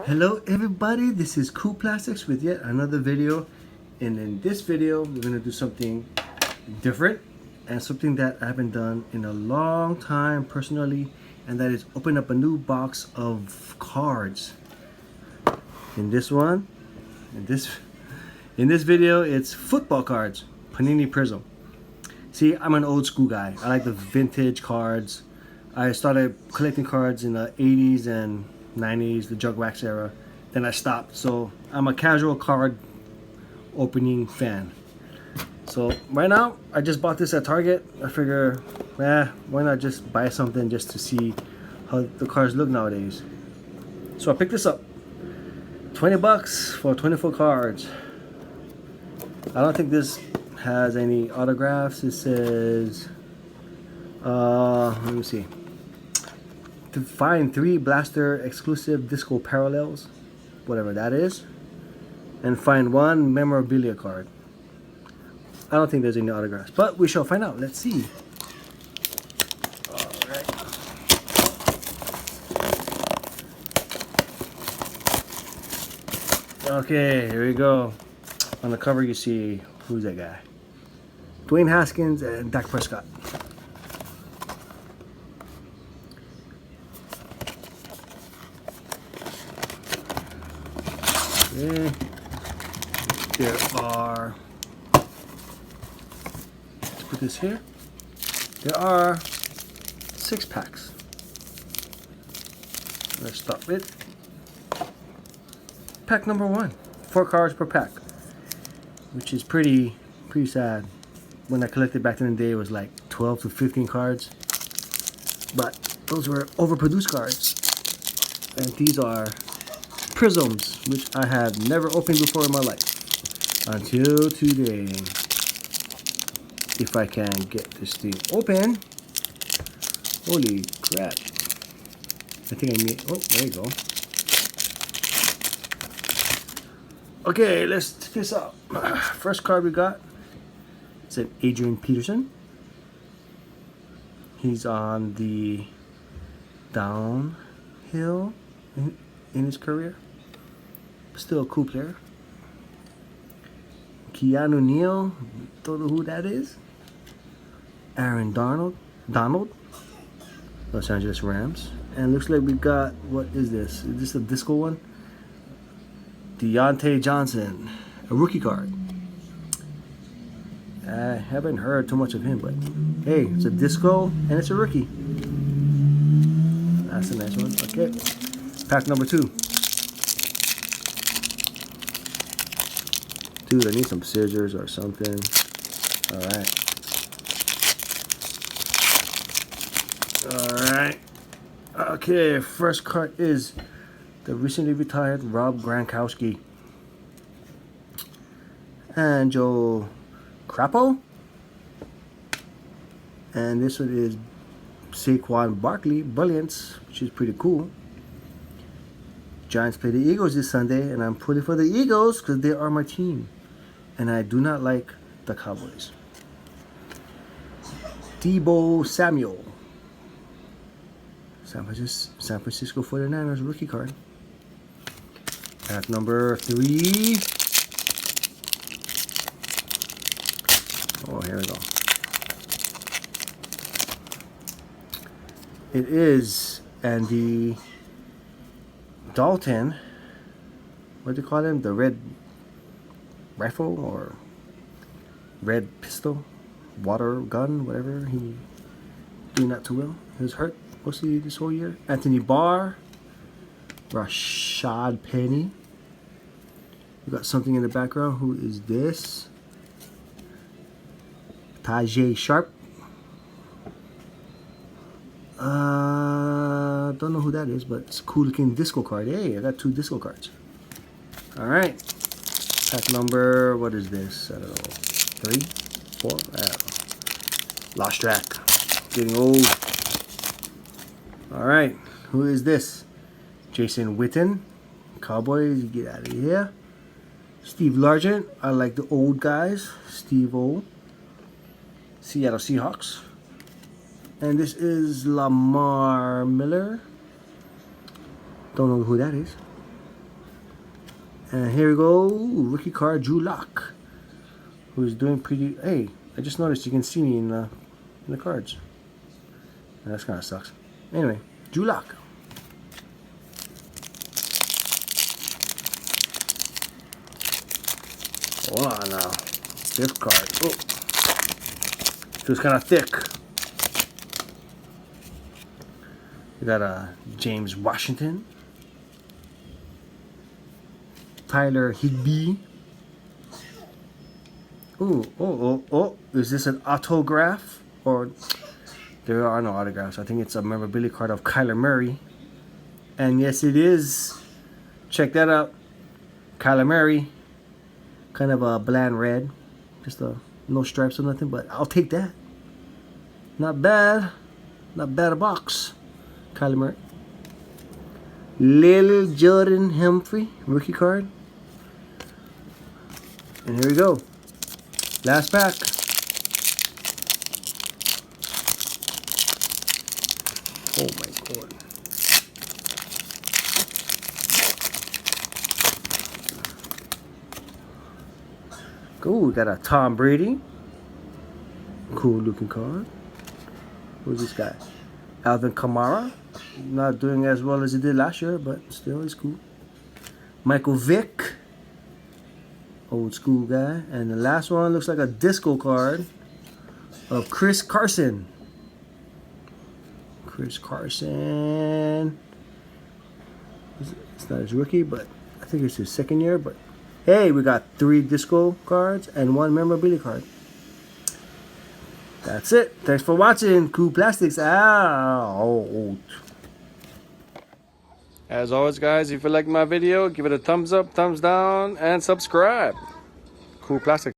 Hello everybody, this is Cool Plastics with yet another video, and in this video we're going to do something different and something that I haven't done in a long time personally, and that is open up a new box of cards. In this video it's football cards, panini prizm. See, I'm an old school guy. I like the vintage cards. I started collecting cards in the 80s and 90s, the jug wax era. Then I stopped. So I'm a casual card opening fan. So right now, I just bought this at Target. I figure, why not just buy something just to see how the cards look nowadays. So I picked this up. 20 bucks for 24 cards. I don't think this has any autographs. It says, let me see. To find 3 Blaster exclusive disco parallels, whatever that is, and find 1 memorabilia card. I don't think there's any autographs, but we shall find out. Let's see. Alright. Okay, here we go. On the cover you see, who's that guy? Dwayne Haskins and Dak Prescott. Okay. There are, let's put this here. There are 6 packs. Let's start with pack number 1. 4 cards per pack, which is pretty sad. When I collected back in the day, it was like 12 to 15 cards, but those were overproduced cards. And these are prisms, which I have never opened before in my life until today. If I can get this thing open. Holy crap. I think I made, oh, there you go. Okay, let's check this out. First card we got, it's an Adrian Peterson. He's on the downhill in his career. Still a cool player. Keanu Neal, don't know who that is. Aaron Donald, Los Angeles Rams. And looks like we got, what is this? Is this a disco one? Deontay Johnson, a rookie card. I haven't heard too much of him, but hey, it's a disco and it's a rookie. That's a nice one. Okay, pack number 2. Dude, I need some scissors or something. Alright. Okay, first card is the recently retired Rob Gronkowski. And Joe Crapo. And this one is Saquon Barkley, Brilliance, which is pretty cool. Giants play the Eagles this Sunday, and I'm pulling for the Eagles because they are my team. And I do not like the Cowboys. Deebo Samuel. San Francisco 49ers rookie card. Pack number 3. Oh, here we go. It is Andy Dalton. What do you call him? The red rifle or red pistol, water gun, whatever. He doing not too well. He was hurt mostly this whole year. Anthony Barr, Rashad Penny. We got something in the background. Who is this? Tajay Sharp. Don't know who that is, but it's a cool looking disco card. Hey, I got 2 disco cards. Alright. Pack number, what is this? I don't know. 3? 4? I don't know. Lost track. Getting old. Alright. Who is this? Jason Witten. Cowboys, get out of here. Steve Largent. I like the old guys. Steve O. Seattle Seahawks. And this is Lamar Miller. Don't know who that is. And here we go, rookie card, Drew Lock, who's doing pretty. Hey, I just noticed you can see me in the cards. That kind of sucks. Anyway, Drew Lock. Hold on now. This card. Oh, so it's kind of thick. We got a James Washington, Tyler Higbee. Oh! Is this an autograph or? There are no autographs. I think it's a memorabilia card of Kyler Murray. And yes, it is. Check that out. Kyler Murray. Kind of a bland red. Just no stripes or nothing, but I'll take that. Not bad. Not bad a box. Kyler Murray. Lil Jordan Humphrey. Rookie card. And here we go. Last pack. Oh my God. Cool, we got a Tom Brady. Cool looking card. Who's this guy? Alvin Kamara. Not doing as well as he did last year, but still he's cool. Michael Vick. Old school guy. And the last one looks like a disco card of Chris Carson. Chris Carson. It's not his rookie, but I think it's his second year. But hey, we got 3 disco cards and 1 memorabilia card. That's it. Thanks for watching. Cool Plastics out. As always, guys, if you like my video, give it a thumbs up, thumbs down, and subscribe. Cool Plastics.